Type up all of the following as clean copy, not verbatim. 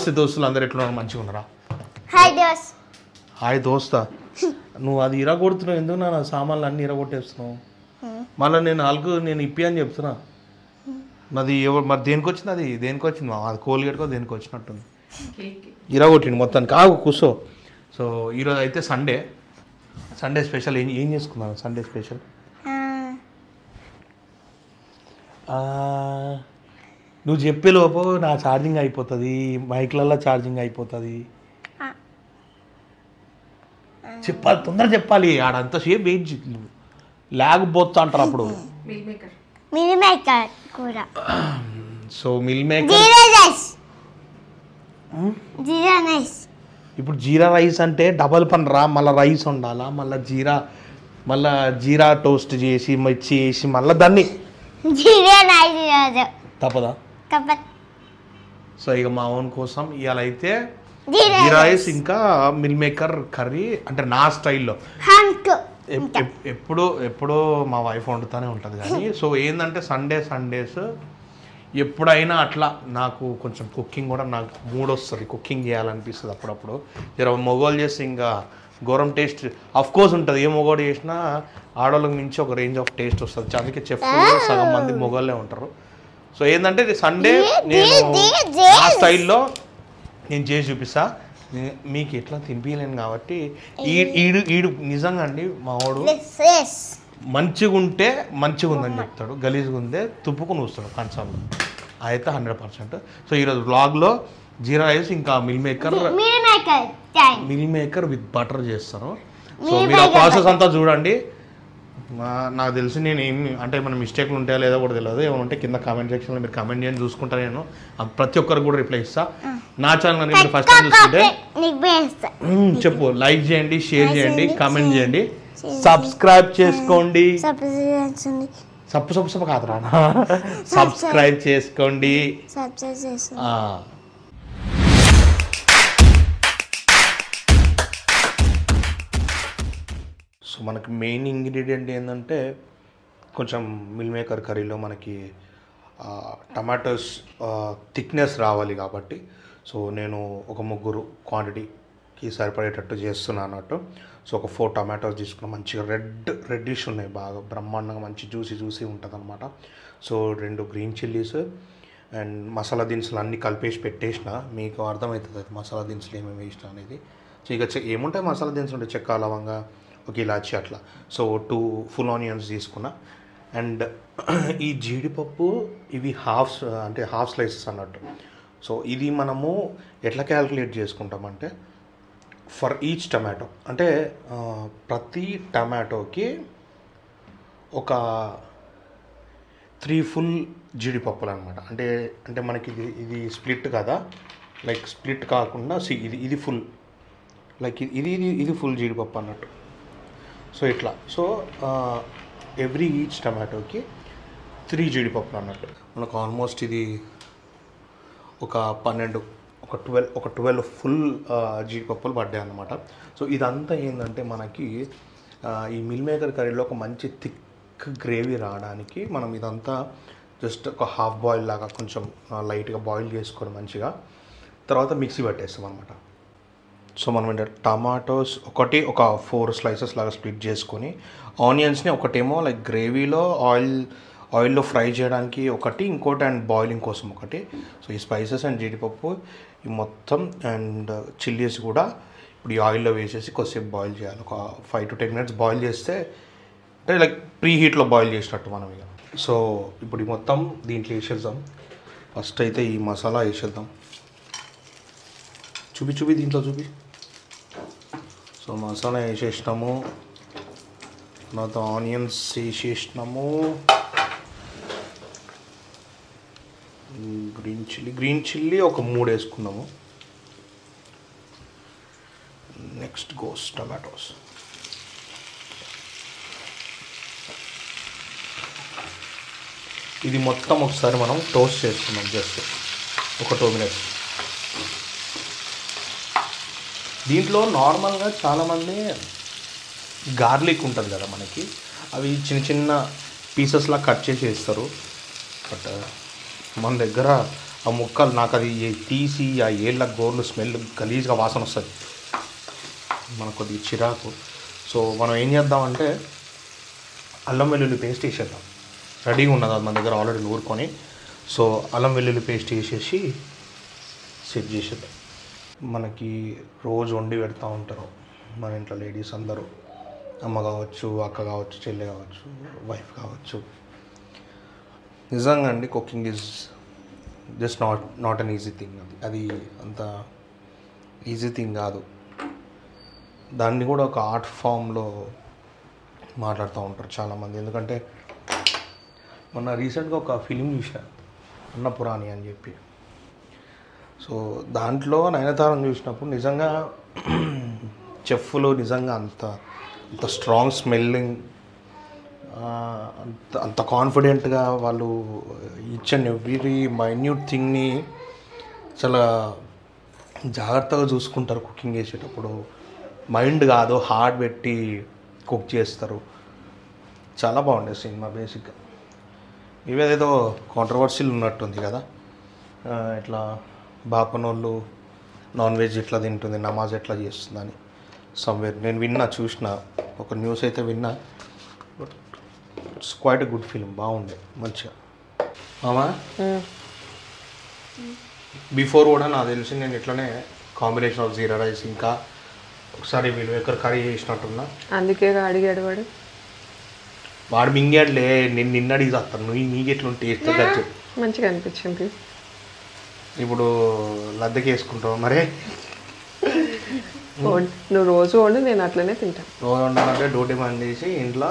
నమస్తే దోస్తులు, అందరు ఎట్లున్నారు? మంచిగా ఉన్నారా? హాయ్ దోస్తా. నువ్వు అది ఇరగొడుతున్నావు ఎందుకు? నా సామాన్లు అన్నీ ఇరగొట్టేస్తున్నావు. మళ్ళీ నేను ఇప్పి అని చెప్తున్నా. మరి దేనికి వచ్చింది? అది దేనికి వచ్చింది? అది కోల్గేట్కో దేనికి వచ్చినట్టుంది. ఇరగొట్టింది మొత్తానికి. ఆగు కూర్చో. సో ఈరోజు అయితే సండే స్పెషల్ ఏం చేసుకున్నాను? సండే స్పెషల్ నువ్వు చెప్పేలోపు నా ఛార్జింగ్ అయిపోతుంది, మైక్లల్లో ఛార్జింగ్ అయిపోతుంది. చెప్పాలి, తొందర చెప్పాలి. ఆడంతసేపు వెయిట్ లేకపోతా అంటారు అప్పుడు. సో మిల్ మేకర్ ఇప్పుడు జీరా రైస్ అంటే డబల్ పని రా. మళ్ళీ రైస్ వండాలా, మళ్ళీ జీరా టోస్ట్ చేసి మిర్చి వేసి మళ్ళీ దాన్ని తప్పదా? సో ఇక మా ఓన్ కోసం ఇవాళ అయితే జీరా రైస్ ఇంకా మిల్ మేకర్ కర్రీ, అంటే నా స్టైల్లో. ఎప్పుడో మా వైఫ్ వండుతూనే ఉంటుంది కానీ. సో ఏంటంటే సండేస్ ఎప్పుడైనా అట్లా నాకు కొంచెం కుకింగ్ కూడా నాకు మూడ్ వస్తుంది, కుకింగ్ చేయాలనిపిస్తుంది అప్పుడప్పుడు. మొగోళ్ళు చేస్తే ఇంకా ఘోరం టేస్ట్ అఫ్ కోర్స్ ఉంటుంది. ఏ మొగోడు చేసినా ఆడవాళ్ళకి మించి ఒక రేంజ్ ఆఫ్ టేస్ట్ వస్తుంది. అందుకే చెఫ్ సగం మంది మొగోళ్ళే ఉంటారు. సో ఏంటంటే సండే నేను నా స్టైల్లో నేను చేసి చూపిస్తా. మీకు ఎట్లా తినిపించలేను కాబట్టి ఈడు నిజంగా అండి మా వాడు మంచిగా ఉంటే మంచిగా ఉందని చెప్తాడు, గలీజ్గా ఉందే తుప్పుకుని వస్తాడు కంచంలో. అయితే 100%. సో ఈరోజు వ్లాగ్లో జీరా రైస్ ఇంకా మిల్ మేకర్ విత్ బటర్ చేస్తాను. సో మీరు ఆ ప్రాసెస్ అంతా చూడండి. నాకు తెలిసి నేను అంటే మన మిస్టేక్లు ఉంటాయో లేదో కూడా తెలియదు. ఏమైనా ఉంటే కింద కామెంట్ సెక్షన్లో మీరు కామెంట్ చేయండి, చూసుకుంటా. నేను ప్రతి ఒక్కరికి కూడా రిప్లై ఇస్తా. నా ఛానల్ కనుక మీరు ఫస్ట్ టైం చూస్తుంటే చెప్పు, లైక్ చేయండి, షేర్ చేయండి, కామెంట్ చేయండి, సబ్స్క్రైబ్ చేసుకోండి. సప్పు కాదురా, సబ్స్క్రైబ్ చేసుకోండి. సో మనకి మెయిన్ ఇంగ్రీడియంట్ ఏంటంటే కొంచెం మిల్ మేకర్ కర్రీలో మనకి టమాటోస్ థిక్నెస్ రావాలి కాబట్టి. సో నేను ఒక 3 క్వాంటిటీకి సరిపడేటట్టు చేస్తున్నాను అన్నట్టు. సో ఒక 4 టమాటోస్ తీసుకున్నాం. మంచిగా రెడ్డిష్ ఉన్నాయి, బాగా బ్రహ్మాండంగా మంచి జ్యూసీ ఉంటుంది అనమాట. So 2 green chillies and masala దినుసులు అన్నీ కలిపేసి పెట్టేసిన. మీకు అర్థమవుతుంది అది మసాలా దినుసులు ఏమేమి వేసిన అనేది. సో ఇక ఏముంటాయి మసాలా దినుసులు ఉంటాయి, చెక్క, లవంగా, ఒక ఇలాచి అట్లా. సో 2 ఫుల్ ఆనియన్స్ తీసుకున్నా. అండ్ ఈ జీడిపప్పు ఇవి హాఫ్ స్లైసెస్ అన్నట్టు. సో ఇది మనము ఎట్లా క్యాలిక్యులేట్ చేసుకుంటామంటే ఫర్ ఈచ్ టమాటో, అంటే ప్రతి టమాటోకి ఒక 3 ఫుల్ జీడిపప్పులు అనమాట. అంటే మనకి ఇది స్ప్లిట్ కదా, లైక్ స్ప్లిట్ కాకుండా ఇది ఫుల్, లైక్ ఇది ఫుల్ జీడిపప్పు అన్నట్టు. సో ఇట్లా. సో ఎవ్రీ ఈచ్ టమాటోకి 3 జీడిపప్పులు అన్నట్టు. మనకు ఆల్మోస్ట్ ఇది ఒక 12 ఫుల్ జీడిపప్పులు పడ్డాయి అన్నమాట. సో ఇదంతా ఏంటంటే మనకి ఈ మిల్ మేకర్ కర్రీలో ఒక మంచి థిక్ గ్రేవీ రావడానికి మనం ఇదంతా జస్ట్ ఒక హాఫ్ బాయిల్ లాగా కొంచెం లైట్గా బాయిల్ చేసుకొని మంచిగా తర్వాత మిక్సీ పట్టేస్తాం అనమాట. సో మనం ఏంటంటే టమాటోస్ ఒక 4 స్లైసెస్ లాగా స్ప్లిట్ చేసుకొని, ఆనియన్స్ని ఒకటేమో లైక్ గ్రేవీలో ఆయిల్లో ఫ్రై చేయడానికి ఒకటి, ఇంకోటి అండ్ బాయిలింగ్ కోసం ఒకటి. సో ఈ స్పైసెస్ అండ్ జీడిపప్పు ఈ మొత్తం అండ్ చిల్లీస్ కూడా ఇప్పుడు ఈ ఆయిల్లో వేసేసి కొద్దిసేపు బాయిల్ చేయాలి. ఒక 5 to 10 minutes బాయిల్ చేస్తే అంటే లైక్ ప్రీ హీట్లో బాయిల్ చేసినట్టు మనం ఇక. సో ఇప్పుడు ఈ మొత్తం దీంట్లో వేసేద్దాం. ఫస్ట్ అయితే ఈ మసాలా వేసేద్దాం. చూపి దీంట్లో చూపి. సో మసాలా వేసేసినాము, తర్వాత ఆనియన్స్ వేసేసినాము, గ్రీన్ చిల్లీ ఒక 3 వేసుకున్నాము. Next goes tomatoes. ఇది మొత్తం ఒకసారి మనం టోస్ట్ చేసుకున్నాం జస్ట్ ఒక 2 minutes. దీంట్లో నార్మల్గా చాలామంది గార్లిక్ ఉంటుంది కదా మనకి, అవి చిన్న చిన్న పీసెస్లా కట్ చేసి వేస్తారు. బట్ మన దగ్గర ఆ ముక్కలు నాకు అది తీసి ఆ ఏళ్ళ గోర్లు స్మెల్ గలీజ్గా వాసన వస్తుంది, మనకు కొద్దిగా చిరాకు. సో మనం ఏం చేద్దామంటే అల్లం వెల్లుల్లి పేస్ట్ వేసేద్దాం. రెడీగా ఉన్నది అది మన దగ్గర ఆల్రెడీ నూరుకొని. సో అల్లం వెల్లుల్లి పేస్ట్ వేసేసి సెట్ చేసేద్దాం. మనకి రోజు వండి పెడతా ఉంటారు మన ఇంట్లో లేడీస్ అందరూ, అమ్మ కావచ్చు, అక్క కావచ్చు, చెల్లె కావచ్చు, వైఫ్ కావచ్చు. నిజంగా అండి cooking is just not an easy thing. అది అంత ఈజీ థింగ్ కాదు. దాన్ని కూడా ఒక ఆర్ట్ ఫామ్లో మాట్లాడుతూ ఉంటారు చాలామంది. ఎందుకంటే మొన్న రీసెంట్గా ఒక ఫిలిం చూసిన, అన్నపురాణి అని చెప్పి. సో దాంట్లో నయనతారను చూసినప్పుడు నిజంగా చెఫ్లు నిజంగా అంత స్ట్రాంగ్ స్మెల్లింగ్, అంత కాన్ఫిడెంట్గా వాళ్ళు ఈచ్ అండ్ ఎవ్రీ మైన్యూట్ థింగ్ని చాలా జాగ్రత్తగా చూసుకుంటారు కుకింగ్ చేసేటప్పుడు. మైండ్ కాదు హార్ట్ పెట్టి కుక్ చేస్తారు. చాలా బాగుండే సినిమా బేసిక్గా. ఇవేదేదో కాంట్రవర్సీలు ఉన్నట్టుంది కదా, ఇట్లా బాపనోళ్ళు నాన్ వెజ్ ఎట్లా తింటుంది, నమాజ్ ఎట్లా చేస్తుందని సమ్వేర్ నేను విన్నా, చూసిన ఒక న్యూస్ అయితే విన్నా. But it's quite a good film, బాగుండే మంచిగా. మామా బిఫోర్ కూడా నాకు తెలిసి నేను ఇట్లనే కాంబినేషన్ ఆఫ్ జీరా రైస్ ఇంకా ఒకసారి మిల్మేకర్ కర్రీ చేసినట్టున్నా. అందుకే అడిగాడు వాడు మింగాడులే, నేను నిన్న అడిగి చేస్తాను. నీకు ఎట్లుంటే టేస్ట్ ఖర్చు మంచిగా అనిపించింది. ఇప్పుడు లద్దకి వేసుకుంటావు మరే. నువ్వు రోజు వండు, నేను అట్లనే తింటాను. రోజు వండాలంటే డ్యూటీ బంద్ చేసి ఇంట్లో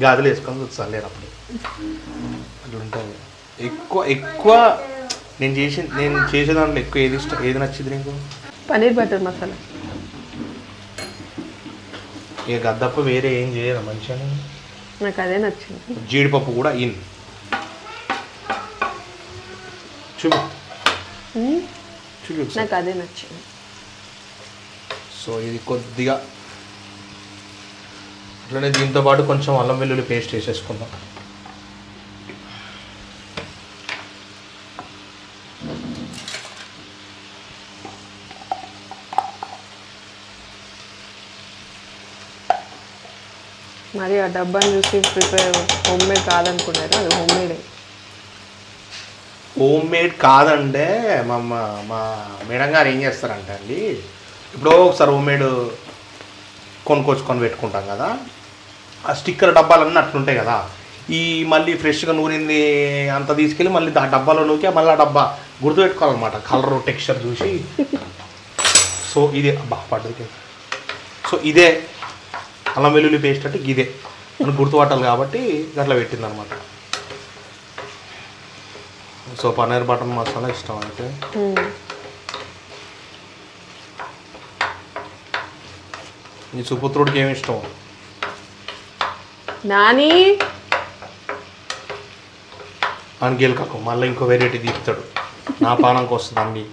గాజులు వేసుకొని చూస్తాను లేరు అప్పుడు అట్లా ఉంటుంది. ఎక్కువ నేను చేసే దాంట్లో ఎక్కువ ఏది నచ్చింది నీకు? పన్నీర్ బటర్ మసాలా. ఇక గద్దప్ప వేరే ఏం చేయరా మంచిగా? నాకు అదే నచ్చింది. జీడిపప్పు కూడా చూపు నాకు అదే నచ్చింది. సో ఇది కొద్దిగా అట్లనే దీంతో పాటు కొంచెం అల్లం వెల్లుల్లి పేస్ట్ వేసేసుకుందాం. మరి ఆ డబ్బాని చూసి హోమ్ మేడ్ కాదనుకున్నారు, అది హోమ్ మేడ్ కాదంటే మా మేడం గారు ఏం చేస్తారంటే అండి, ఇప్పుడు ఒకసారి హోమ్ మేడ్ కొనుక్కొచ్చుకొని పెట్టుకుంటాం కదా, ఆ స్టిక్కర్ డబ్బాలన్నీ అట్లుంటాయి కదా, ఈ మళ్ళీ ఫ్రెష్గా నూరింది అంత తీసుకెళ్ళి మళ్ళీ ఆ డబ్బాలో నూకి మళ్ళీ ఆ డబ్బా గుర్తుపెట్టుకోవాలన్నమాట, కలర్ టెక్స్చర్ చూసి. సో ఇదే పడ్డది. సో ఇదే అల్లం వెల్లుల్లి పేస్ట్ అంటే ఇదే మనకు గుర్తుపట్టాలి కాబట్టి అట్లా పెట్టిందనమాట. సో పన్నీర్ బటర్ మసాలా ఇష్టం అయితే. నీ సుపుత్రుడికి ఏమి ఇష్టం? నాని అని గెలకకు మళ్ళీ ఇంకో వెరైటీ తీస్తాడు, నా పానంకి వస్తుంది అన్ని.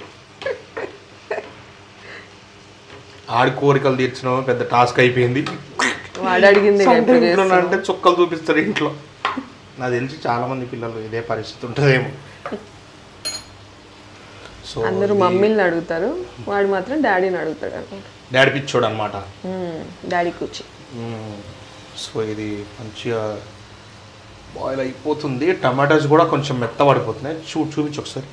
ఆడి కోరికలు తీర్చడం పెద్ద టాస్క్ అయిపోయింది. అంటే చుక్కలు చూపిస్తాడు ఇంట్లో. నాకు తెలిసి చాలా మంది పిల్లలు ఇదే పరిస్థితి ఉంటుందేమో. సో అందరూ మమ్మీని అడుగుతారు, వాడు మాత్రం డాడీని అడుగుతాడు అనమాట. డాడీ పిచ్చోడు అనమాట, డాడీ కూర్చి. సో ఇది మంచిగా బాయిల్ అయిపోతుంది. టమాటోస్ కూడా కొంచెం మెత్తబడిపోతున్నాయి. చూపించు ఒకసారి.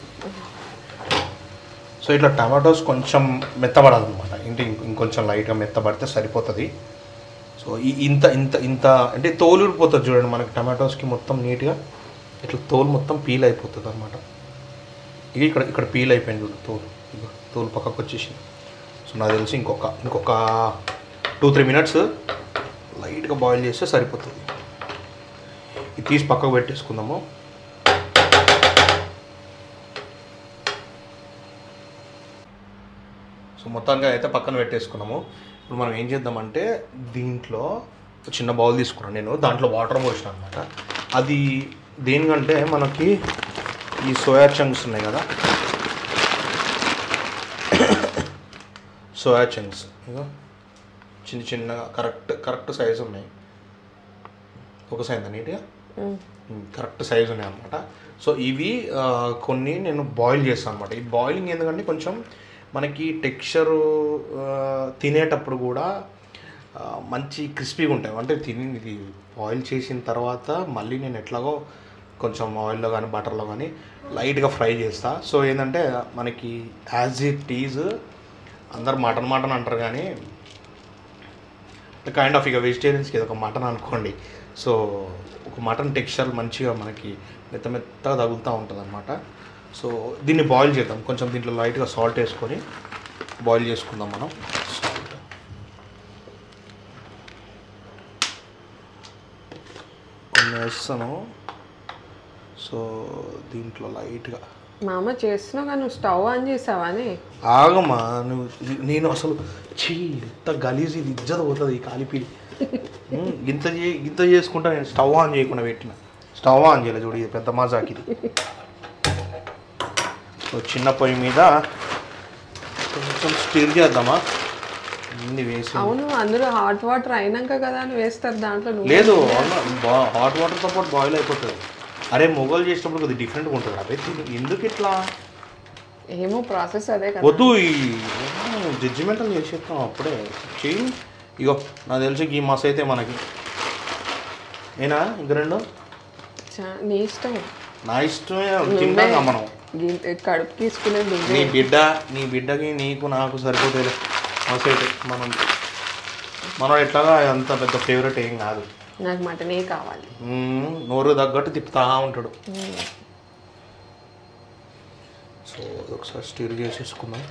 సో ఇట్లా టమాటోస్ కొంచెం మెత్తబడాలన్నమాట, ఇంకొంచెం లైట్గా మెత్తబడితే సరిపోతుంది. సో ఇంత ఇంత ఇంత అంటే తోలు ఊరిపోతుంది చూడండి మనకి టమాటోస్కి, మొత్తం నీట్గా ఇట్లా తోలు మొత్తం పీల్ అయిపోతుంది అనమాట. ఇది ఇక్కడ పీల్ అయిపోయింది చూడు తోలు, తోలు పక్కకు వచ్చేసింది. సో నాకు తెలిసి ఇంకొక 2-3 మినిట్స్ లైట్గా బాయిల్ చేస్తే సరిపోతుంది. ఇది తీసి పక్కకు పెట్టేసుకుందాము. సో మొత్తానికి అయితే పక్కన పెట్టేసుకున్నాము. ఇప్పుడు మనం ఏం చేద్దామంటే దీంట్లో చిన్న బౌల్ తీసుకున్నాను నేను, దాంట్లో వాటర్ పోసిన అనమాట. అది దేనికంటే మనకి ఈ సోయా చంక్స్ ఉన్నాయి కదా, సోయా చంక్స్ ఇక చిన్న చిన్నగా కరెక్ట్ సైజు ఉన్నాయి. ఒక సైజ్ నీట్గా కరెక్ట్ సైజు ఉన్నాయి అనమాట. సో ఇవి కొన్ని నేను బాయిల్ చేస్తాను అనమాట. ఈ బాయిలింగ్ ఎందుకంటే కొంచెం మనకి టెక్స్చరు తినేటప్పుడు కూడా మంచి క్రిస్పీగా ఉంటాయి. అంటే ఇది బాయిల్ చేసిన తర్వాత మళ్ళీ నేను ఎట్లాగో కొంచెం ఆయిల్లో కానీ బటర్లో కానీ లైట్గా ఫ్రై చేస్తా. సో ఏంటంటే మనకి యాజ్ ఇట్ ఈజ్ అందరు మటన్ అంటారు కానీ కైండ్ ఆఫ్ ఇక వెజిటేరియన్స్కి ఇది ఒక మటన్ అనుకోండి. సో ఒక మటన్ టెక్స్చర్ మంచిగా మనకి మెత్తగా తగులుతూ ఉంటుంది అనమాట. సో దీన్ని బాయిల్ చేద్దాం. కొంచెం దీంట్లో లైట్గా సాల్ట్ వేసుకొని బాయిల్ చేసుకుందాం మనం. సాల్ట్ కొన్ని వేస్తాను. సో దీంట్లో లైట్గా మామ చేస్తున్నావు కానీ నువ్వు స్టవ్ ఆన్ చేసావా అని? ఆగమ్మా నువ్వు. నేను అసలు ఇంత గలీజ్ ఇది ఇజ్జత పోతుంది ఈ కాలిపీడి. ఇంత చేసుకుంటా నేను స్టవ్ ఆన్ చేయకుండా పెట్టిన. స్టవ్ ఆన్ చేయలేదు చూడు, ఇది పెద్ద మజాకి ఇది. సో చిన్న పొయ్యి మీద కొంచెం స్టిర్ చేద్దామా అన్ని వేసి. అవును, అందులో హాట్ వాటర్ అయినాక కదా అని వేస్తారు దాంట్లో. లేదు హాట్ వాటర్తో పాటు బాయిల్ అయిపోతుంది. అరే మొగలు చేసినప్పుడు కొద్దిగా డిఫరెంట్గా ఉంటుంది. అదే ఎందుకు ఇట్లా ఏమో ప్రాసెస్ అదే కదా. వద్దు ఈ జడ్జిమెంటల్ చేసేస్తాం అప్పుడే చెయ్యి. ఇగో నాకు తెలిసి ఈ మస్ అయితే మనకి ఏనా ఇంక రెండు నీ ఇష్టం. నా ఇష్టమే తింటాం మనం. కడుపు తీసుకునేది నీ బిడ్డకి నీకు నాకు సరిపోతుంది మస్ అయితే. మనం ఎట్లాగా అంత పెద్ద ఫేవరెట్ ఏం కాదు. నాకు మటనే కావాలి. నోరు తగ్గట్టు తిప్పుతా ఉంటాడు. సో ఒకసారి స్టిర్ చేసేసుకుందాం.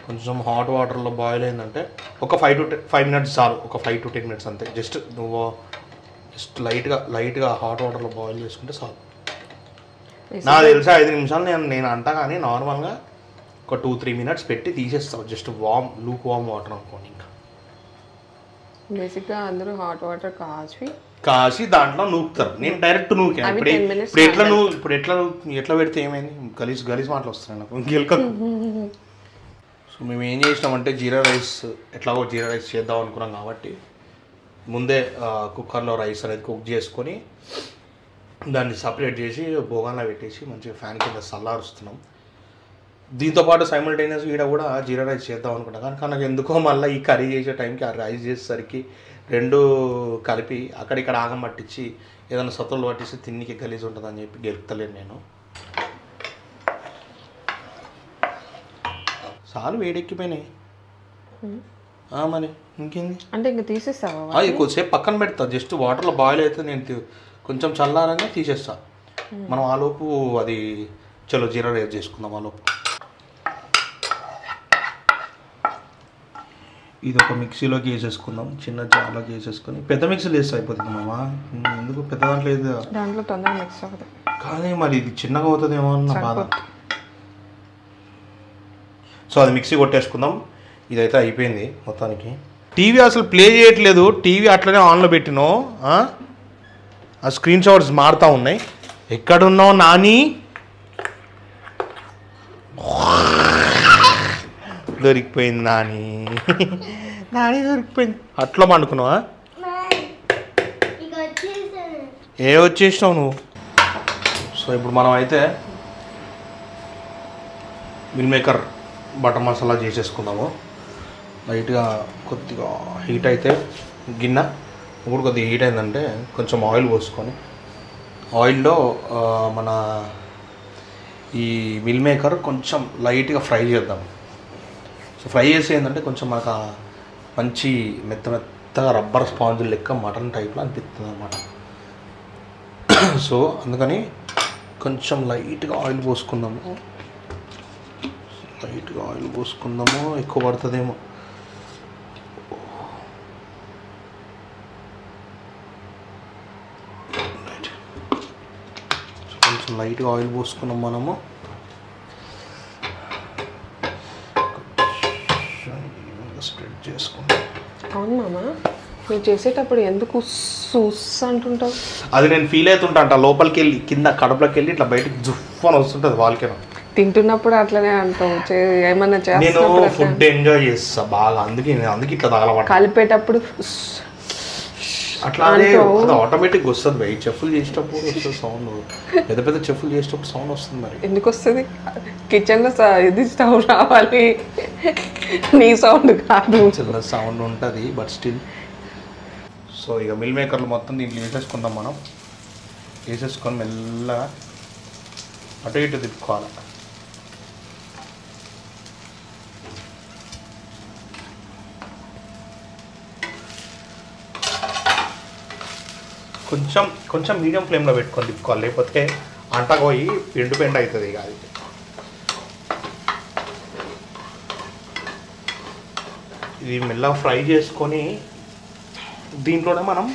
కొంచెం హాట్ వాటర్లో బాయిల్ అయిందంటే ఒక 5 మినిట్స్ చాలు. ఒక 5 to 10 మినిట్స్ అంతే. నువ్వు లైట్గా హాట్ వాటర్లో బాయిల్ చేసుకుంటే చాలు. నాకు తెలిసి 5 నిమిషాలు నేను అంటా కానీ నార్మల్గా ఒక 2-3 మినిట్స్ పెట్టి తీసేస్తావు. జస్ట్ లూక్ వామ్ వాటర్ అనుకోండి. ఇంకా బేసిక్గా అందరూ హాట్ వాటర్ కాసి దాంట్లో నూకుతారు. నేను డైరెక్ట్ నూకాను. ఇప్పుడు ఎట్లా పెడితే ఏమైంది? గలీజ్ మాటలు వస్తున్నాయి నాకు గెలకకు. సో మేము ఏం చేసినామంటే జీరా రైస్ చేద్దాం అనుకున్నాం కాబట్టి ముందే కుక్కర్లో రైస్ అనేది కుక్ చేసుకొని దాన్ని సపరేట్ చేసి బోగాన్లో పెట్టేసి మంచిగా ఫ్యాన్ కింద చల్లారుస్తున్నాం. దీంతోపాటు సైమల్టేనియస్గా ఈడ కూడా జీరా రైస్ చేద్దాం అనుకుంటా. కానీ నాకు ఎందుకో మళ్ళీ ఈ కర్రీ చేసే టైంకి ఆ రైస్ చేసేసరికి రెండు కలిపి అక్కడిక్కడ ఆగం పట్టించి ఏదైనా సత్తులు పట్టిస్తే తిన్నికి గలీజ్ ఉంటుందని చెప్పి గెలుపుతలేను నేను. చాలు వేడెక్కిపోయినాయి మరి ఇంకేంది అంటే ఇంకా తీసేస్తావా? కొద్దిసేపు పక్కన పెడతా. జస్ట్ వాటర్లో బాయిల్ అయితే నేను కొంచెం చల్లారంగా తీసేస్తా. మనం ఆలోపు అది చలో జీరా రైస్ చేసుకుందాం. ఆలోపు ఇది ఒక మిక్సీలోకి వేసేసుకుందాం. చిన్న జార్లోకి వేసేసుకొని పెద్ద మిక్సీలో వేస్తే అయిపోతుంది మామ. ఎందుకు పెద్ద దాంట్లో లేదు, దాంట్లో తొందరగా మిక్స్ అవుతుంది. కానీ మరి ఇది చిన్నగా అవుతుందేమో అన్న బాధ. సో అది మిక్సీ కొట్టేసుకుందాం. ఇదైతే అయిపోయింది మొత్తానికి. టీవీ అసలు ప్లే చేయట్లేదు. టీవీ అట్లనే ఆన్లో పెట్టినో ఆ స్క్రీన్ షాట్స్ మారుతూ ఉన్నాయి. ఎక్కడున్నావు నాని? దొరికిపోయింది నాని. దొరికిపోయింది. అట్లా పండుకున్నావా? వచ్చేసినావు నువ్వు. సో ఇప్పుడు మనం అయితే మిల్ మేకర్ బటర్ మసాలా చేసేసుకుందాము. లైట్గా కొద్దిగా హీట్ అయితే గిన్నె ఇప్పుడు కొద్దిగా హీట్ అయిందంటే కొంచెం ఆయిల్ పోసుకొని ఆయిల్లో మన ఈ మిల్ మేకర్ కొంచెం లైట్గా ఫ్రై చేద్దాం. సో ఫ్రై చేసి ఏంటంటే కొంచెం మనకు మంచి మెత్తగా రబ్బర్ స్పాంజ్ లెక్క మటన్ టైప్లో అనిపిస్తుంది అన్నమాట. సో అందుకని కొంచెం లైట్గా ఆయిల్ పోసుకుందాము. ఎక్కువ పడుతుందేమో. కొంచెం లైట్గా ఆయిల్ పోసుకున్నాం మనము. స్ప్రెడ్ చేసుకుంటాం. అవును మామ, నువ్వు చేసేటప్పుడు ఎందుకు సూస్ అంటుంటావు? అది నేను ఫీల్ అవుతుంటా అంట. లోపలికి వెళ్ళి కింద కడుపులోకి వెళ్ళి ఇట్లా బయటకు జుఫ్ అని వస్తుంటుంది వాళ్ళకేనా. తింటున్నప్పుడు అట్లనే అంటావు. ఏమన్నా నేను ఫుడ్ ఎంజాయ్ చేస్తా బాగా. అందుకే ఇట్లా తగలబడ. కలిపేటప్పుడు అట్లా అది ఆటోమేటిక్గా వస్తుంది భయ్. చెఫ్లు చేసేటప్పుడు వస్తుంది సౌండ్, పెద్ద పెద్ద చెఫ్లు చేసేటప్పుడు సౌండ్ వస్తుంది. మరి ఎందుకు వస్తుంది? కిచెన్లో ఇది స్టవ్ రావాలి, నీ సౌండ్ కాదు. చిన్న సౌండ్ ఉంటుంది బట్ స్టిల్. సో ఇక మిల్ మేకర్లు మొత్తం దీంట్లో వేసేసుకుందాం మనం. వేసేసుకొని మెల్లగా అటు ఇటు తిప్పుకోవాలి. కొంచెం కొంచెం మీడియం ఫ్లేమ్లో పెట్టుకొని తిప్పుకోవాలి, లేకపోతే అంటకు పోయి పెండు అవుతుంది. ఇక అది ఇది మెల్లగా ఫ్రై చేసుకొని దీంట్లోనే మనం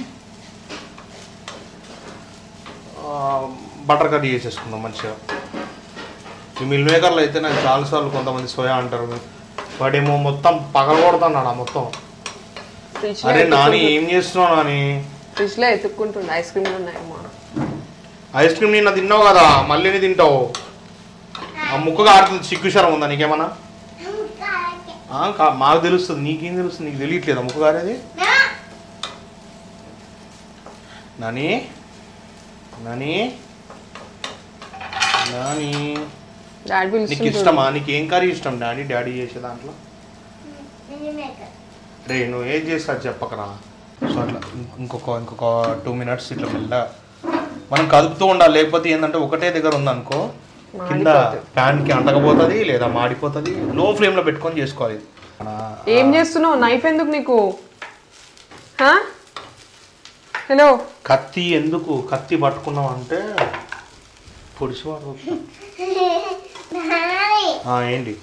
బటర్ కర్రీ చేసేసుకుందాం మంచిగా. ఈ మిల్ మేకర్లో అయితే నాకు చాలాసార్లు కొంతమంది సోయా అంటారు, వాడేమో మొత్తం పగలగొడుతున్నాడు మొత్తం. అరే నాని ఏం చేస్తున్నావు నాని? ఫ్రిడ్జ్లో ఎత్తుక్కుంటుండే ఐస్ క్రీమ్లు ఉన్నాయేమో. ఐస్ క్రీమ్ నిన్న తిన్నావు కదా, మళ్ళీ తింటావు. ఆ ముక్కగా ఆడుతుంది, సిగ్గుశరం ఉందా నీకేమన్నా? మాకు తెలుస్తుంది, నీకేం తెలుస్తుంది? నీకు తెలియట్లేదా ముక్క గారేది? నాని నాని నాని నీకు ఇష్టమా? నీకు ఏం కర్రీ ఇష్టం డాడీ చేసే దాంట్లో? రే నువ్వు ఏం చేస్తా చెప్పకరా. సో అట్లా ఇంకొక 2 minutes ఇట్లా మెల్ల మనం కదుపుతూ ఉండాలి, లేకపోతే ఏంటంటే ఒకటే దగ్గర ఉందనుకో కింద ప్యాన్కి అంటకపోతుంది లేదా మాడిపోతుంది. లో ఫ్లేమ్లో పెట్టుకొని చేసుకోవాలి. ఏం చేస్తున్నావు? నైఫ్ ఎందుకు నీకు? హలో, కత్తి ఎందుకు? కత్తి పట్టుకున్నావు అంటే పొడిచివాడు. ఏంటి?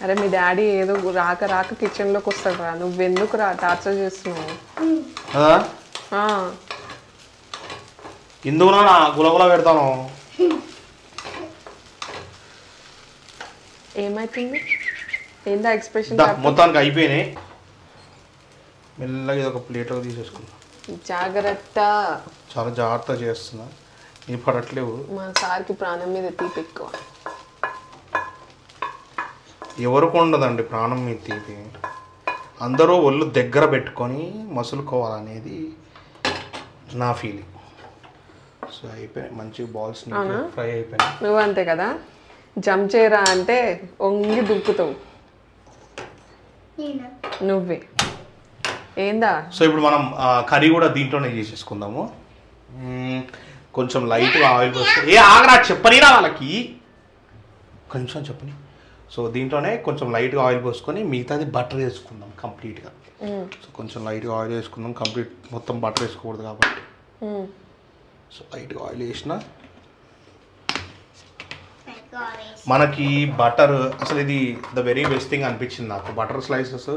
అరే మీ డాడీ ఏదో రాక కిచెన్లోకి వస్తాడు రా, నువ్వెందుకు టార్చర్ చేస్తున్నావు? ఎందుకు నా గులగుల పెడతాను? ఏమైతుంది? ఏందా ఎక్స్ప్రెషన్? మొత్తానికి అయిపోయినాయి. మెల్లగా ఇది ఒక ప్లేట్లోకి తీసేసుకున్నా. జాగ్రత్త, చాలా జాగ్రత్తగా చేస్తున్నా. నీ పడట్లేవు. మా సార్కి ప్రాణం మీద తీపి ఎక్కువ. ఎవరికి ఉండదండి ప్రాణం మీద తీపి. అందరూ ఒళ్ళు దగ్గర పెట్టుకొని మసులుకోవాలనేది నా ఫీలింగ్. సో అయిపోయినాయి మంచి బాల్స్ ఫ్రై అయిపోయినాయి. నువ్వు అంతే కదా, జంప్ చేయరా అంటే వంగి దుక్కుతావు నువ్వే. ఏందా? సో ఇప్పుడు మనం కర్రీ కూడా దీంట్లోనే చేసేసుకుందాము. కొంచెం లైట్గా ఆయిల్ పోసుకొని ఆగరా చెప్పనిరా వాళ్ళకి కొంచెం చెప్పని. సో దీంట్లోనే కొంచెం లైట్గా ఆయిల్ పోసుకొని మిగతాది బటర్ వేసుకుందాం కంప్లీట్గా. సో కొంచెం లైట్గా ఆయిల్ వేసుకుందాం, కంప్లీట్ మొత్తం బటర్ వేసుకోకూడదు కాబట్టి. సో లైట్గా ఆయిల్ వేసిన మనకి బటర్ అసలు ఇది ద వెరీ బెస్ట్ థింగ్ అనిపించింది నాకు. బటర్ స్లైసెస్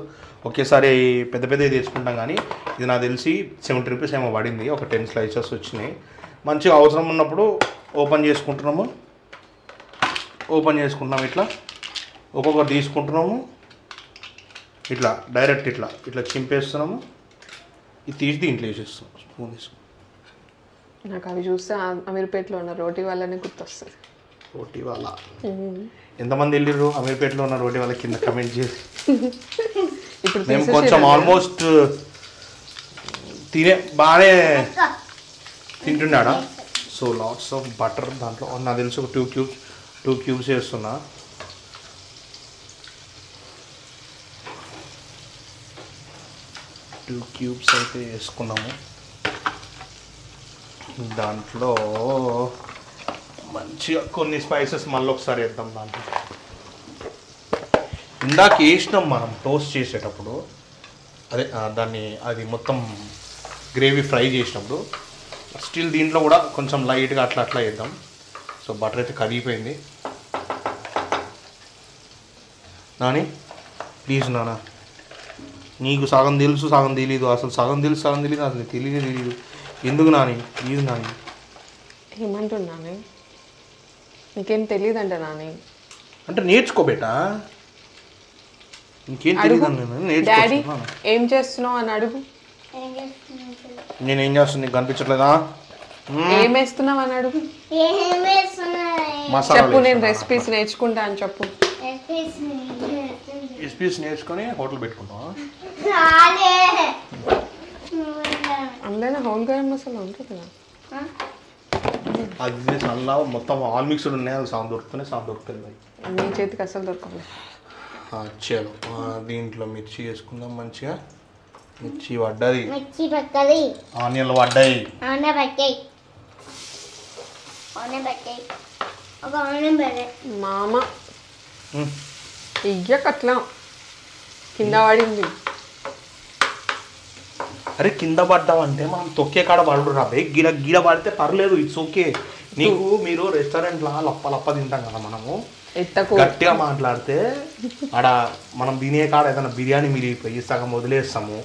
ఒకేసారి పెద్ద పెద్దవి తెచ్చుకుంటాం, కానీ ఇది నాకు తెలిసి 70 rupees ఏమో పడింది. ఒక 10 slices వచ్చినాయి. మంచిగా అవసరం ఉన్నప్పుడు ఓపెన్ చేసుకుంటున్నాము. ఇట్లా ఒక్కొక్కటి తీసుకుంటున్నాము, ఇట్లా డైరెక్ట్ ఇట్లా చింపేస్తున్నాము. ఇది తీసి దీంట్లో వేసేస్తున్నాం స్పూన్ తీసుకుని. నాకు అవి చూస్తే అమీర్పేటలో ఉన్న రోటీ వాళ్ళనే గుర్తొస్తుంది. రోటీ వాళ్ళ ఎంతమంది వెళ్ళిర్రు అమీర్పేటలో ఉన్న రోటీ వాళ్ళ కింద కమెంట్ చేసి. మేము కొంచెం ఆల్మోస్ట్ బాగానే తింటున్నాడా. సో లాట్స్ ఆఫ్ బటర్ దాంట్లో నాకు తెలిసి ఒక 2 cubes వేస్తున్నా. టూ క్యూబ్స్ అయితే వేసుకున్నాము. దాంట్లో మంచిగా కొన్ని స్పైసెస్ మళ్ళీ ఒకసారి వేద్దాం. దాంట్లో ఇందాక వేసినాం మనం టోస్ట్ చేసేటప్పుడు, అదే అది మొత్తం గ్రేవీ ఫ్రై చేసినప్పుడు. స్టిల్ దీంట్లో కూడా కొంచెం లైట్గా అట్లా వేద్దాం. సో బటర్ అయితే కరిగిపోయింది. నాని ప్లీజ్ నానా, నీకు సగం తెలుసు సగం తెలీదు. అసలు సగం తెలుసు అసలు తెలీదు. ఎందుకు నాని ప్లీజ్ నాని. ఏమంటున్నాను? నీకేం తెలియదంట నాని. అంటే నేర్చుకోబెట్టా, నీకేం తెలియదు. డాడీ ఏం చేస్తున్నావు అని అడుగు. నేనేం చేస్తున్నా నీకు కనిపించట్లేదా? ఏం వేస్తున్నావు అని అడుగు. చెప్పు, నేను రెసిపీస్ నేర్చుకుంటా అని చెప్పు. ఎస్పీఎస్ నేర్చుకొని హోటల్ పెట్టుకుంటాం. అందులో హోల్ గరం మసాలా ఉంటుంది కదా, అది అలా మొత్తం ఆల్ మిక్స్డ్ ఉన్నాయి. అది సాంగ్ దొరుకుతుంది. నీ చేతికి అసలు దొరకలేదు. చలో దీంట్లో మిర్చి వేసుకుందాం. మంచిగా మిర్చి పడ్డది, ఆనియన్లు పడ్డాయి. మామ ఇయ్యకట్లా కింద పడింది. అరే కింద పడ్డామంటే మనం తొక్కే కాడ పడు రాబే. గిడ పడితే పర్లేదు, ఇట్స్ ఓకే. నీకు మీరు రెస్టారెంట్లో లప్ప తింటాం కదా మనము, గట్టిగా మాట్లాడితే ఆడ మనం తినే కాడ ఏదైనా బిర్యానీ మిరిగిపోయి సగం వదిలేస్తాము,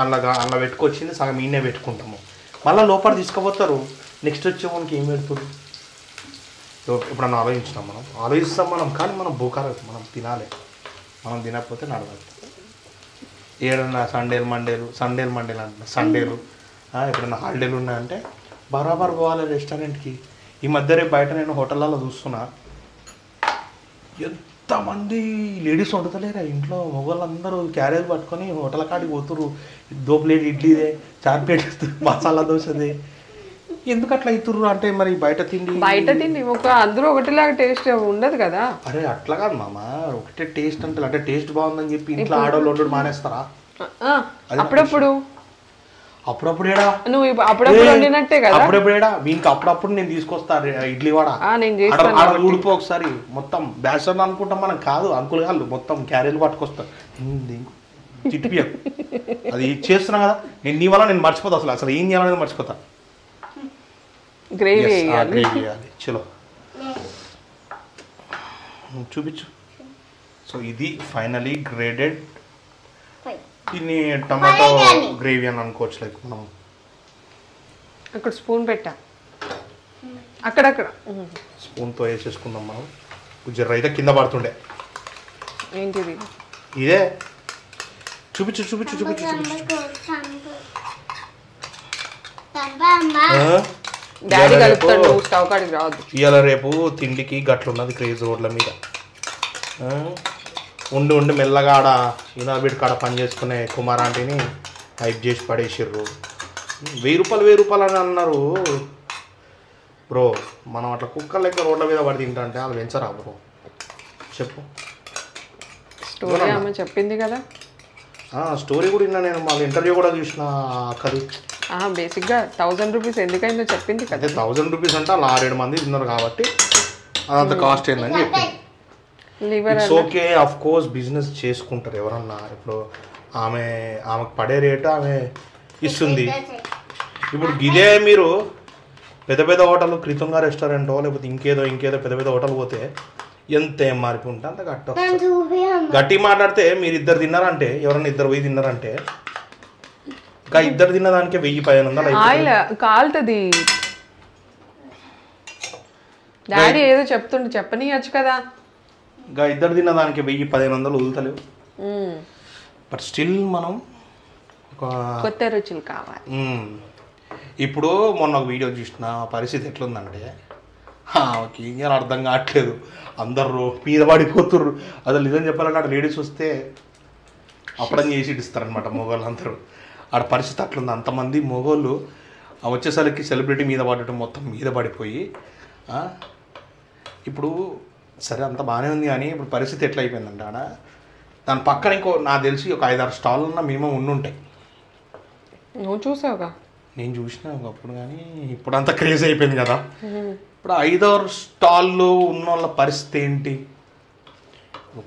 అలా పెట్టుకొచ్చింది సగం ఈయనే పెట్టుకుంటాము. మళ్ళీ లోపల తీసుకుపోతారు. నెక్స్ట్ వచ్చే మనకి ఏం పెడుతుంది ఎప్పుడన్నా ఆలోచిస్తాం మనం. కానీ మనం బోకారు, మనం తినాలి. మనం తినకపోతే నడవాలి. ఏడన్నా సండేలు మండేలు అంటున్నా, సండేలు ఎప్పుడన్నా హాలిడేలు ఉన్నాయంటే బరాబర్ పోవాలి రెస్టారెంట్కి. ఈ మధ్య రేపు బయట నేను హోటళ్ళలో చూస్తున్నా, ఎంతమంది లేడీస్ వండుతలేరా ఇంట్లో. మొగోళ్ళందరూ క్యారేజ్ పట్టుకొని హోటల్ కాడికి పోతురు. 2 ప్లేట్ ఇడ్లీదే, 4 ప్లేట్ మసాలా దోశదే. ఎందుకు అట్లా అవుతుర్రు అంటే మరి బయట తిండి అందులో ఒకటిలాగా టేస్ట్ ఉండదు కదా. అరే అట్లా కాదు మామ, ఒకటే టేస్ట్ అంటే టేస్ట్ బాగుందని చెప్పి ఇంట్లో ఆడవాళ్ళు వండు మానేస్తారా? అప్పుడప్పుడు ఏడా నువ్వు అప్పుడప్పుడు వండినట్టే కదా. అప్పుడెప్పుడేడా వీనికి అప్పుడప్పుడు నేను తీసుకొస్తా ఇడ్లీ వాడ ఊడిపో ఒకసారి మొత్తం బ్యాచర్ అనుకుంటాం మనం. కాదు అంకుల్ కాదు, మొత్తం క్యారీలు పట్టుకొస్తా. చిట్టిపియ అది చేస్తున్నా కదా నేను, నీ వల్ల నేను మర్చిపోతా. అసలు ఏం చేయాలనేది మర్చిపోతా. గ్రేవీ వేయాలి. చలో చూపించు. సో ఇది ఫైనలీ గ్రేడెడ్. దీన్ని టమాటో గ్రేవీ అని అనుకోవచ్చు. లైక్ మనం అక్కడ స్పూన్ పెట్టా, అక్కడక్కడ స్పూన్తో వేసేసుకుందాం మనం. జర్ర అయితే కింద పడుతుండే. ఏంటిది ఇదే చూపించు. డాడీ కలుపుతాడు, స్టవ్ కాడికి రావద్దు. ఇవాళ రేపు తిండికి గట్లున్నది క్రేజ్ రోడ్ల మీద. ఉండి మెల్లగా ఆడ యూనాబిడ్ కాడ పని చేసుకునే కుమార్ ఆంటీని హైప్ చేసి పడేసిర్రు. 1000 రూపాయలు అని అన్నారు. బ్రో మనం అట్లా కుక్కర్ లెక్క రోడ్ల మీద పడి తింటా అంటే వాళ్ళు పెంచరా బ్రో? చెప్పు. స్టోరీ అమ్మ చెప్పింది కదా. స్టోరీ కూడా విన్నా నేను, వాళ్ళ ఇంటర్వ్యూ కూడా చూసిన. అక్కది బేసిక్గా 1000 రూపీస్ ఎందుకైందో చెప్పింది కదా. అదే 1000 రూపీస్ అంటే అలా 6-7 మంది తిన్నారు కాబట్టి అదంత కాస్ట్ ఏందని చెప్పింది. It's okay, of course business చేసుకుంటారు ఎవరన్నా. ఇప్పుడు ఆమెకు పడే రేటు ఆమె ఇస్తుంది. ఇప్పుడు ఇదే మీరు పెద్ద హోటల్ క్రితంగా రెస్టారెంటో లేకపోతే ఇంకేదో పెద్ద హోటల్ పోతే ఎంత ఏం మార్పు ఉంటే అంత గట్టి మాట్లాడితే మీరు 2 తిన్నారంటే, ఎవరన్నా 2 పోయి తిన్నారంటే ఇంకా 2 తిన్నదానికే 1000-1500 ఆయిల్ కాలుతుంది. డాడీ ఏదో చెప్తుండే, చెప్పనీయచ్చు కదా. ఇంకా 2 తిన్నదానికి 1000-1500 వదులుతలేవు. బట్ స్టిల్ మనం కొత్త రుచులు కావాలి. ఇప్పుడు మొన్న ఒక వీడియో చూసిన పరిస్థితి ఎట్లుందంటే ఓకే ఏం అర్థం కావట్లేదు. అందరు మీద పడిపోతుర్రు. అసలు నిజం చెప్పాలంటే అక్కడ లేడీస్ వస్తే అప్పడం చేసి ఇస్తారనమాట మొగోళ్ళు అందరూ. ఆడ పరిస్థితి అట్లుంది. అంతమంది మొగోళ్ళు వచ్చేసరికి సెలబ్రిటీ మీద పడటం, మొత్తం మీద పడిపోయి ఇప్పుడు సరే అంత బాగానే ఉంది. కానీ ఇప్పుడు పరిస్థితి ఎట్లా అయిపోయిందంటే ఆడ దాని పక్కన ఇంకో నాకు తెలిసి ఒక 5-6 స్టాల్ ఉన్న మినిమం ఉండుంటాయి. నువ్వు చూసావుగా? నేను చూసిన ఒకప్పుడు, కానీ ఇప్పుడు అంతా క్రేజ్ అయిపోయింది కదా. ఇప్పుడు 5-6 స్టాల్లో ఉన్న వాళ్ళ పరిస్థితి ఏంటి?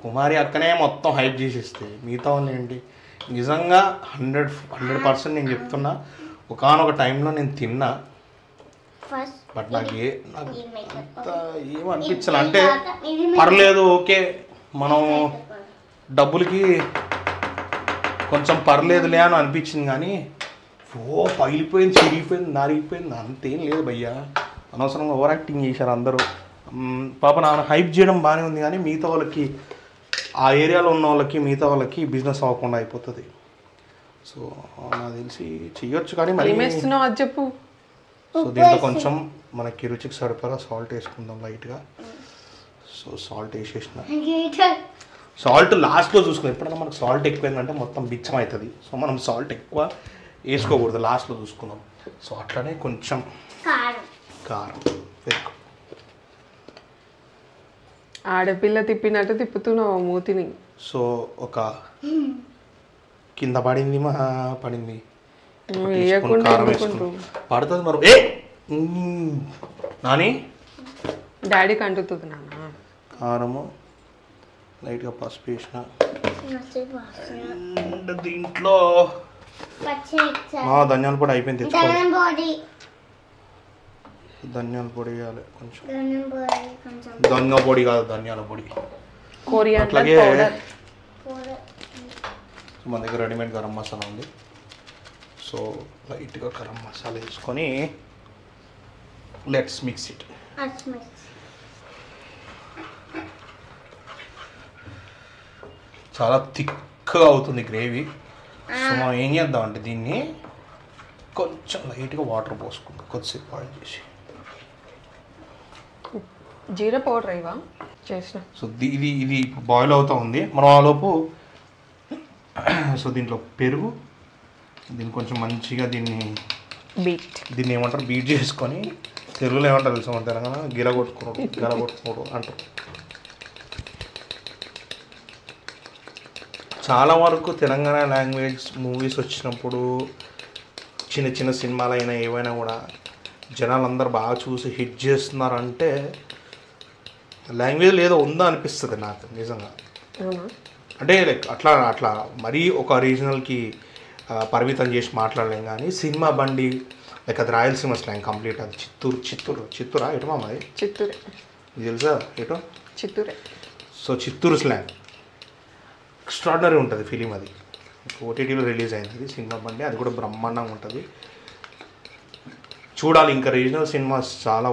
కుమారి అక్కనే మొత్తం హైప్ చేసేస్తే మిగతా వాళ్ళు ఏంటి? నిజంగా 100% నేను చెప్తున్నా. ఒకనొక టైంలో నేను తిన్నా, బట్ నాకు ఏమనిపించాలి అంటే పర్లేదు ఓకే మనం డబ్బులకి కొంచెం పర్లేదులే అని అనిపించింది. కానీ పగిలిపోయింది, చిరిగిపోయింది, నారిగిపోయింది అంతేం లేదు భయ్యా. అనవసరంగా ఓవర్ యాక్టింగ్ చేశారు అందరూ. పాప నాన్న హైప్ చేయడం బాగానే ఉంది, కానీ మిగతా వాళ్ళకి ఆ ఏరియాలో ఉన్న మిగతా వాళ్ళకి బిజినెస్ అవ్వకుండా అయిపోతుంది. సో నాకు తెలిసి చెయ్యొచ్చు, కానీ మరి అది చెప్పు. సో దీంట్లో కొంచెం మనకి రుచికి సరిపడా సాల్ట్ వేసుకుందాం లైట్గా. సో సాల్ట్ వేసేసిన. సాల్ట్ లాస్ట్లో చూసుకున్నాం. ఎప్పుడైనా మనకు సాల్ట్ ఎక్కువైందంటే మొత్తం బిచ్చం అవుతుంది. సో మనం సాల్ట్ ఎక్కువ వేసుకోకూడదు, లాస్ట్లో చూసుకున్నాం. సో అట్లనే కొంచెం కారం పెరుగు. ఆడపిల్ల తిప్పినట్టు తిప్పుతున్నావు మూతిని. సో ఒక కింద పడింది పడింది కారం వేసుకున్నాం. పడుతుంది మరి. ఏ నాని డాడీకి అంటుతుంది నాన్న. కారము లైట్గా పసుపు వేసిన. అండ్ దీంట్లో ధనియాల పొడి అయిపోయింది, తెచ్చుకోవాలి. ధనియాల పొడి వేయాలి కొంచెం. ధనియా పొడి కాదు, ధనియాల పొడి. అట్లాగే మన దగ్గర రెడీమేడ్ గరం మసాలా ఉంది. సో లైట్గా గరం మసాలా వేసుకొని లెట్స్ మిక్స్ ఇట్. చాలా థిక్గా అవుతుంది గ్రేవీ. సో మనం ఏం చేద్దామంటే దీన్ని కొంచెం లైట్గా వాటర్ పోసుకుందాం, కొద్దిసేపు బాయిల్ చేసి. జీరా పౌడర్ ఇవా చేసిన. సో ఇది ఇది బాయిల్ అవుతూ ఉంది. మనం ఆలోపు సో దీంట్లో పెరుగు, దీన్ని కొంచెం మంచిగా దీన్ని ఏమంటారు బీట్ చేసుకొని, తెలుగులో ఏమంటారు తెలుసు మన తెలంగాణ గిలగొట్టుకోడు అంటారు. చాలా వరకు తెలంగాణ లాంగ్వేజ్ మూవీస్ వచ్చినప్పుడు చిన్న చిన్న సినిమాలు అయినా ఏవైనా కూడా జనాలందరూ బాగా చూసి హిట్ చేస్తున్నారంటే లాంగ్వేజ్లో ఏదో ఉందా అనిపిస్తుంది నాకు నిజంగా. అంటే లైక్ అట్లా మరీ ఒక రీజనల్కి పరిమితం చేసి మాట్లాడలేం, కానీ సినిమా బండి లైక్ అది రాయలసీమ స్లాంగ్ కంప్లీట్. అది చిత్తూరా ఎటు మామ? అది చిత్తూరే. ఇది తెలుసా ఎటు? చిత్తూరే. సో చిత్తూరు స్లాంగ్ ఎక్స్ట్రాడినరీ ఉంటుంది ఫిలిం. అది ఓటీటీలో రిలీజ్ అయింది సినిమా బండి. అది కూడా బ్రహ్మాండంగా ఉంటుంది, చూడాలి. ఇంకా రీజనల్ సినిమాస్ చాలా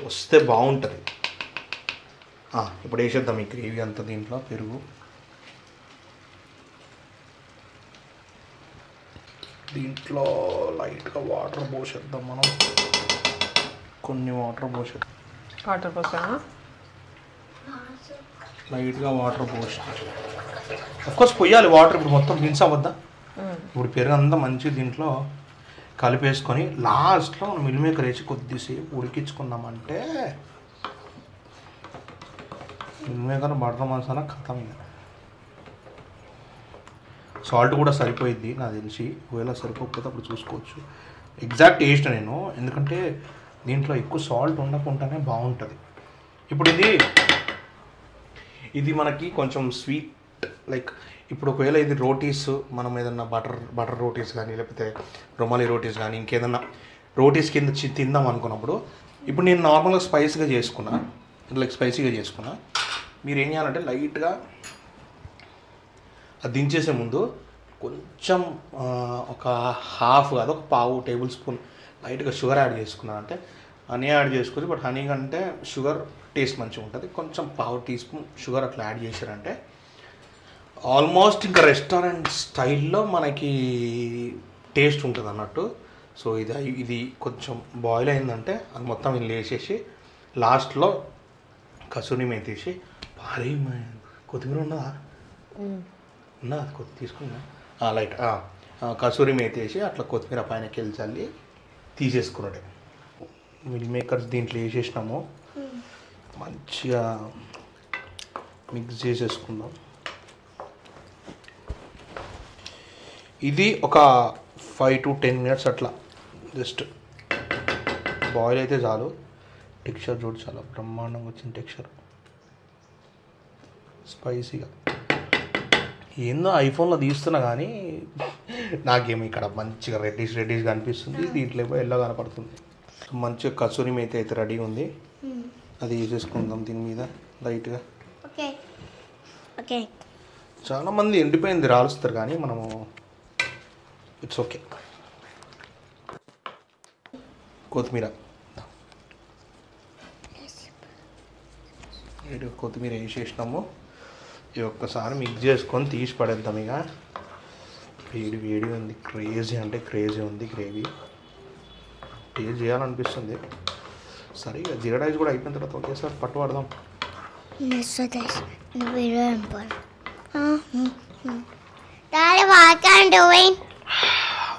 వస్తే బాగుంటుంది. ఇప్పుడు వేసేద్దాం ఈ గ్రేవీ అంతా దీంట్లో. పెరుగు, దీంట్లో లైట్గా వాటర్ పోసేద్దాం మనం. కొన్ని వాటర్ పోసేద్దాం. వాటర్ పోసా లైట్గా వాటర్ పోసి అఫ్కోర్స్ పొయ్యాలి వాటర్. ఇప్పుడు మొత్తం మిన్స్ అవ్వద్దా? ఇప్పుడు పెరుగు అంతా మంచిగా దీంట్లో కలిపేసుకొని లాస్ట్లో మనం మిల్ మేకర్ వేసి కొద్దిసేపు ఉడికించుకున్నామంటే మిల్ మేకర్ బటర్ మసాలా ఖతం. సాల్ట్ కూడా సరిపోయిద్ది నాకు తెలిసి. ఒకవేళ సరిపోకపోతే అప్పుడు చూసుకోవచ్చు. ఎగ్జాక్ట్ టేస్ట్ నేను, ఎందుకంటే దీంట్లో ఎక్కువ సాల్ట్ ఉండకుండానే బాగుంటుంది. ఇప్పుడు ఇది మనకి కొంచెం స్వీట్ లైక్ ఇప్పుడు ఒకవేళ ఇది రోటీస్, మనం ఏదన్నా బటర్ రోటీస్ కానీ లేకపోతే రుమాలి రోటీస్ కానీ ఇంకేదన్నా రోటీస్ కింద తిందాం అనుకున్నప్పుడు, ఇప్పుడు నేను నార్మల్గా స్పైసీగా చేసుకున్నా, మీరు ఏం చేయాలంటే లైట్గా అది దించేసే ముందు కొంచెం ఒక హాఫ్ కాదు ఒక పావు టేబుల్ స్పూన్ లైట్గా షుగర్ యాడ్ చేసుకున్నానంటే, హనీ యాడ్ చేసుకోవచ్చు. బట్ హనీ కంటే షుగర్ టేస్ట్ మంచిగా ఉంటుంది. కొంచెం పావు టీ స్పూన్ షుగర్ అట్లా యాడ్ చేశారంటే ఆల్మోస్ట్ ఇంకా రెస్టారెంట్ స్టైల్లో మనకి టేస్ట్ ఉంటుంది అన్నట్టు. సో ఇది కొంచెం బాయిల్ అయిందంటే అది మొత్తం ఇలా వేసేసి లాస్ట్లో కసూరి మేతి వేసి భారీ కొత్తిమీర ఉన్నదా కొద్ది తీసుకున్నా లైట్ కసూరి మేతి వేసి అట్లా కొత్తిమీర పైనకి వెళ్ళి చల్లి తీసేసుకున్నట్టే. మిల్ మేకర్స్ దీంట్లో వేసేసినాము, మంచిగా మిక్స్ చేసేసుకుందాం. ఇది ఒక 5 to 10 minutes అట్లా జస్ట్ బాయిల్ అయితే చాలు. టెక్స్చర్ చూడు చాలా బ్రహ్మాండంగా వచ్చింది టెక్స్చర్, స్పైసీగా. ఏందో ఐఫోన్లో తీస్తున్నా కానీ నాకేమో ఇక్కడ మంచిగా రెడ్డిష్గా అనిపిస్తుంది, దీంట్లో ఎల్లో కనపడుతుంది. మంచిగా కసూరి మేతి అయితే రెడీ ఉంది, అది వేసేసుకుందాం దీని మీద లైట్గా. చాలామంది ఎండిపోయింది రాలుస్తారు కానీ మనము ఇట్స్ ఓకే. కొత్తిమీర కొత్తిమీర వేసేసినాము. ఇది ఒక్కసారి మిక్స్ చేసుకొని తీసి పడేద్దాం. ఇక వేడి ఉంది, క్రేజీ అంటే క్రేజీ ఉంది గ్రేవీ. టేస్ట్ చేయాలనిపిస్తుంది. సరే ఇక జీరా రైస్ కూడా అయిపోయిన తర్వాత ఒకేసారి పట్టు పడదాం.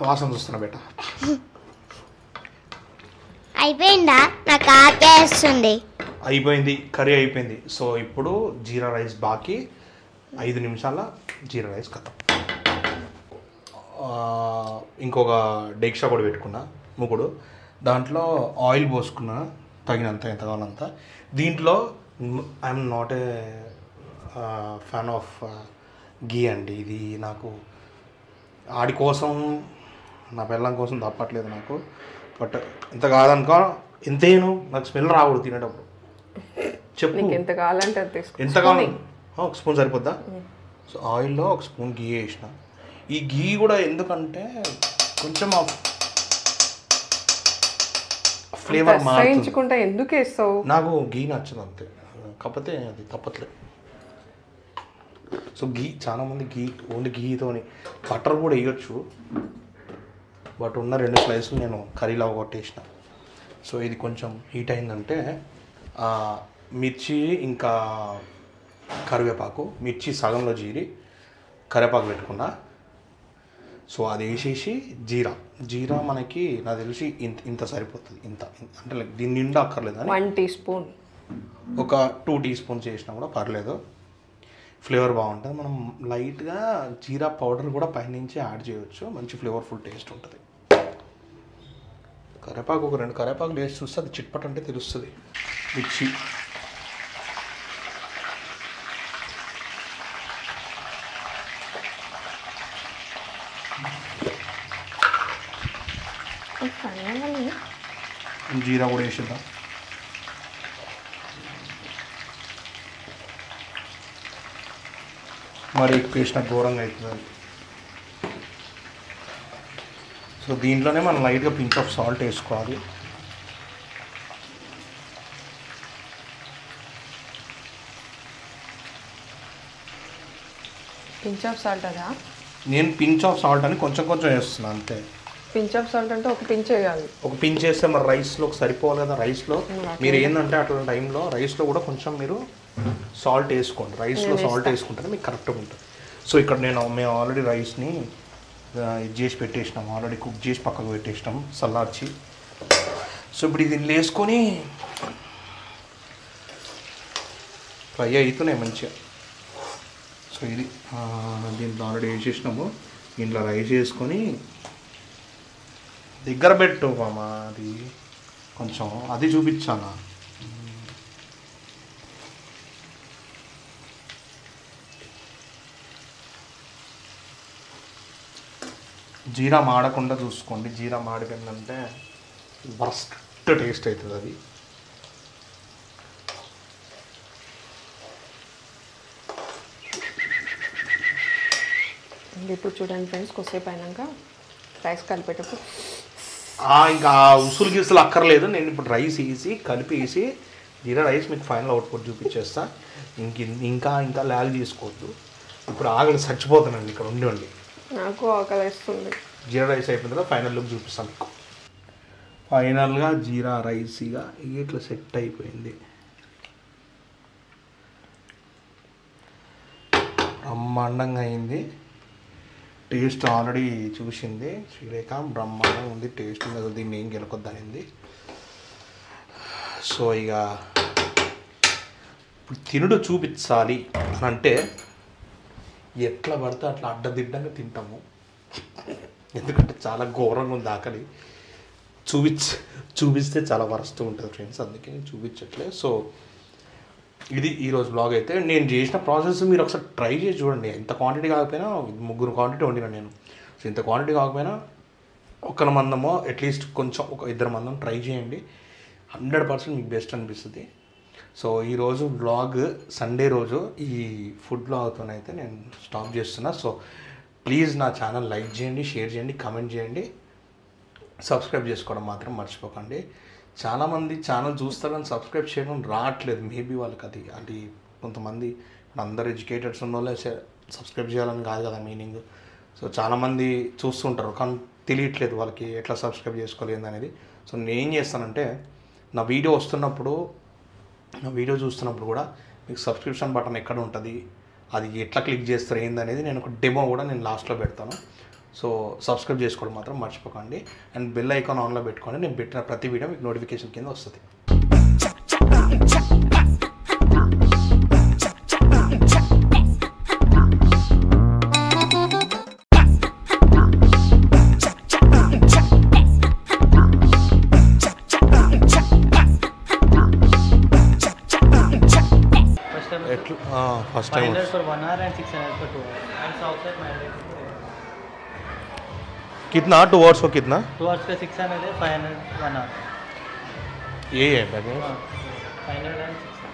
వాసన చూస్తున్నా బేట. అయిపోయిందా? నాకు ఆకేస్తుంది. అయిపోయింది, కర్రీ అయిపోయింది. సో ఇప్పుడు జీరా రైస్ బాకీ 5 నిమిషాల జీరా రైస్ కథం. ఇంకొక డెక్షా కూడా పెట్టుకున్నా ముగ్గుడు. దాంట్లో ఆయిల్ పోసుకున్నా తగినంత, ఎంత కావాలంత. దీంట్లో I'm not a fan of ghee అండి. ఇది నాకు ఆడి కోసం, నా పిల్లం కోసం తప్పట్లేదు నాకు. బట్ ఎంత కాదనుకో, ఎంతేను నాకు స్మెల్ రాకూడదు తినేటప్పుడు. చెప్పు ఎంత కావాలంటే అది తీసుకో. ఎంత కావాలి? ఒక స్పూన్ సరిపోద్దా? సో ఆయిల్లో ఒక స్పూన్ గీ వేసిన. ఈ గీ కూడా ఎందుకంటే కొంచెం ఫ్లేవర్ మార్చుకుంటా. ఎందుకు వేస్తావు? నాకు గీ నచ్చదు అంతే, కాకపోతే అది తప్పట్లేదు. సో గీ చాలామంది గీ ఓన్లీ గీతోని, బటర్ కూడా వేయొచ్చు. బట్ ఉన్న 2 స్లైస్లు నేను కర్రీలా కొట్టేసిన. సో ఇది కొంచెం హీట్ అయిందంటే మిర్చి ఇంకా కరివేపాకు, మిర్చి సగంలో జీరి కరివేపాకు పెట్టుకున్నా. సో అది వేసేసి జీరా మనకి నాకు తెలిసి ఇంత సరిపోతుంది. ఇంత అంటే లైక్ దీని నిండా అక్కర్లేదు అని 1 టీ స్పూన్, ఒక 2 టీ స్పూన్స్ చేసినా కూడా పర్లేదు, ఫ్లేవర్ బాగుంటుంది. మనం లైట్గా జీరా పౌడర్ కూడా పైనుంచి యాడ్ చేయవచ్చు, మంచి ఫ్లేవర్ఫుల్ టేస్ట్ ఉంటుంది. కరివేపాకు ఒక 2 కరివేపాకులు వేసి చూస్తే అది చిట్పట్ అంటే తెలుస్తుంది. మిర్చి జీరా కూడా వేసేద్దాం. మరి ఎక్కువ వేసిన ఘోరంగా అవుతుంది. సో దీంట్లోనే మనం లైట్గా పించ్ ఆఫ్ సాల్ట్ వేసుకోవాలి. పించ్ ఆఫ్ సాల్ట్ అదా? నేను పించ్ ఆఫ్ సాల్ట్ అని కొంచెం కొంచెం వేస్తున్నాను అంతే. పించ్ ఆఫ్ సాల్ట్ అంటే ఒక పించ్ వేయాలి. ఒక పించ్ వేస్తే మరి రైస్లోకి సరిపోవాలి కదా. రైస్లో మీరు ఏంటంటే అట్లాంటి టైంలో రైస్లో కూడా కొంచెం మీరు సాల్ట్ వేసుకోండి. రైస్లో సాల్ట్ వేసుకుంటేనే మీకు కరెక్ట్గా ఉంటుంది. సో ఇక్కడ మేము ఆల్రెడీ రైస్ని ఇది చేసి పెట్టేసినాం, ఆల్రెడీ కుక్ చేసి పక్కకు పెట్టేసినాం చల్లార్చి. సో ఇప్పుడు ఇది వేసుకొని ఫ్రై అవుతున్నాయి మంచిగా. సో ఇది దీంట్లో ఆల్రెడీ వేసేసినాము. దీంట్లో రైస్ వేసుకొని దగ్గర పెట్టు మామ, అది కొంచెం అది చూపించానా. జీరా మాడకుండా చూసుకోండి. జీరా మాడిపోయిందంటే వర్స్ట్ టేస్ట్ అవుతుంది అది. ఇప్పుడు చూడండి ఫ్రెండ్స్, కొద్దిసేపు అయినాక రైస్ కలిపేటప్పుడు ఇంకా ఉసులు గిసులు అక్కర్లేదు. నేను ఇప్పుడు రైస్ వేసి కలిపేసి జీరా రైస్ మీకు ఫైనల్ అవుట్పుట్ చూపించేస్తా. ఇంకా ఇంకా ల్యాగ్ చేసుకోవద్దు. ఇప్పుడు ఆకలి చచ్చిపోతానండి ఇక్కడ ఉండి. నాకు ఆకలి వేస్తుంది. జీరా రైస్ అయిపోయిన తర్వాత ఫైనల్ లుక్ చూపిస్తాను మీకు. ఫైనల్గా జీరా రైస్ ఇక ఇట్లా సెట్ అయిపోయింది. బ్రహ్మాండంగా అయింది. టేస్ట్ ఆల్రెడీ చూసింది శ్రీరేఖ, బ్రహ్మాండంగా ఉంది టేస్ట్. అసలు దీన్ని ఏం గెలకొద్దనింది. సో ఇక ఇప్పుడు తినుడు చూపించాలి అని అంటే ఎట్లా పడితే అట్లా అడ్డదిడ్డంగా తింటాము. ఎందుకంటే చాలా ఘోరంగా ఉంది ఆకలి. చూపిస్తే చాలా వరస్ట్ ఉంటుంది ఫ్రెండ్స్, అందుకే నేను చూపించట్లేదు. సో ఇది ఈరోజు బ్లాగ్ అయితే. నేను చేసిన ప్రాసెస్ మీరు ఒకసారి ట్రై చేసి చూడండి. ఎంత క్వాంటిటీ కాకపోయినా 3 క్వాంటిటీ వండినా నేను. సో ఇంత క్వాంటిటీ కాకపోయినా 1 మందమో అట్లీస్ట్ కొంచెం ఒక 2 మందం ట్రై చేయండి. 100% మీకు బెస్ట్ అనిపిస్తుంది. సో ఈరోజు బ్లాగ్ సండే రోజు ఈ ఫుడ్ బ్లాగ్తోనైతే నేను స్టాప్ చేస్తున్నా. సో ప్లీజ్ నా ఛానల్ లైక్ చేయండి, షేర్ చేయండి, కామెంట్ చేయండి, సబ్స్క్రైబ్ చేసుకోవడం మాత్రం మర్చిపోకండి. చాలామంది ఛానల్ చూస్తారని సబ్స్క్రైబ్ చేయడం రావట్లేదు. మేబీ వాళ్ళకి అది కొంతమంది అందరు ఎడ్యుకేటెడ్స్ ఉన్న వాళ్ళే సబ్స్క్రైబ్ చేయాలని కాదు కదా మీనింగ్. సో చాలామంది చూస్తుంటారు కానీ తెలియట్లేదు వాళ్ళకి ఎట్లా సబ్స్క్రైబ్ చేసుకోలేదు అనేది. సో నేను ఏం చేస్తానంటే నా వీడియో వస్తున్నప్పుడు నా వీడియో చూస్తున్నప్పుడు కూడా మీకు సబ్స్క్రిప్షన్ బటన్ ఎక్కడ ఉంటుంది, అది ఎట్లా క్లిక్ చేస్తారు ఏందనేది నేను ఒక డెమో కూడా నేను లాస్ట్లో పెడతాను. సో సబ్స్క్రైబ్ చేసుకోవడం మాత్రం మర్చిపోకండి. అండ్ బెల్ ఐకాన్ ఆన్లో పెట్టుకోండి. నేను పెట్టిన ప్రతి వీడియో మీకు నోటిఫికేషన్ కింద వస్తుంది. First time 500 for 1 hour and 600 for 2 hours. And southside 900. कितना 2 आवर्स को कितना 2 hours का 600 है, 500 1 hour. यही है पैकेज. 500 and 600.